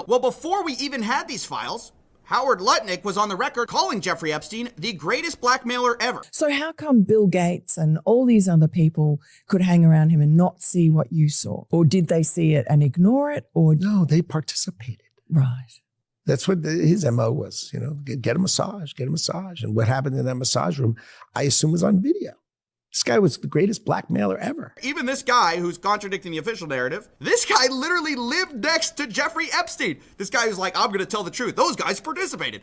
Well, before we even had these files, Howard Lutnick was on the record calling Jeffrey Epstein the greatest blackmailer ever. So how come Bill Gates and all these other people could hang around him and not see what you saw? Or did they see it and ignore it? Or No, they participated. right. That's what his MO was, get a massage, get a massage. And what happened in that massage room, I assume was on video. This guy was the greatest blackmailer ever. Even this guy who's contradicting the official narrative, this guy literally lived next to Jeffrey Epstein. This guy who's like, I'm going to tell the truth. Those guys participated.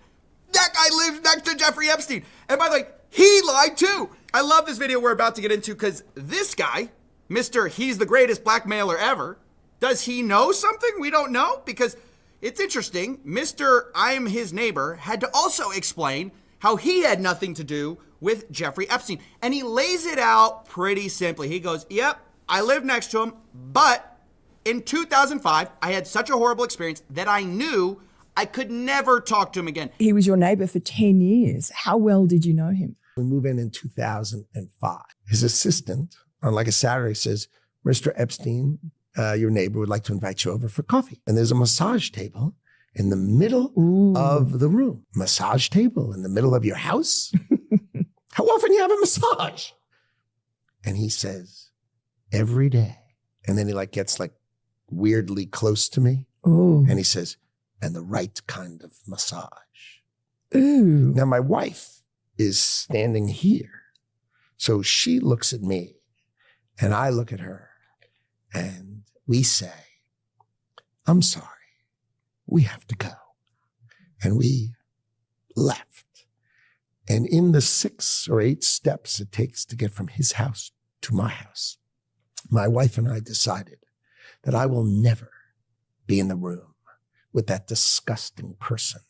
That guy lived next to Jeffrey Epstein. And by the way, he lied too. I love this video we're about to get into because this guy, Mr. He's the greatest blackmailer ever, does he know something we don't know? Because it's interesting, Mr. I'm his neighbor had to also explain how he had nothing to do with Jeffrey Epstein. And he lays it out pretty simply. He goes, yep, I lived next to him, but in 2005, I had such a horrible experience that I knew I could never talk to him again. He was your neighbor for 10 years. How well did you know him? We move in 2005. His assistant on like a Saturday says, Mr. Epstein, your neighbor would like to invite you over for coffee. And there's a massage table in the middle of the room. Massage table in the middle of your house? How often you have a massage? And he says, every day. And then he gets weirdly close to me. Ooh. And he says, and the right kind of massage. Ooh. Now my wife is standing here. So she looks at me and I look at her and we say, I'm sorry, we have to go. And we left. And in the 6 or 8 steps it takes to get from his house to my house, my wife and I decided that I will never be in the room with that disgusting person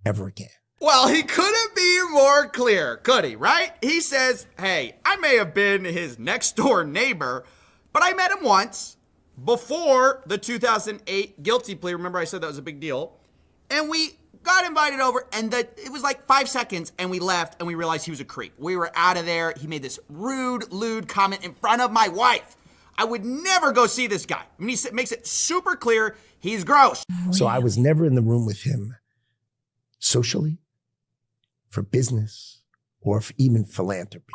ever again. Well, he couldn't be more clear, could he, right? He says, hey, I may have been his next door neighbor, but I met him once before the 2008 guilty plea. Remember I said that was a big deal. And we got invited over and it was 5 seconds and we left and we realized he was a creep. We were out of there. He made this rude, lewd comment in front of my wife. I would never go see this guy. I mean, he makes it super clear he's gross. So I was never in the room with him socially, for business, or for even philanthropy.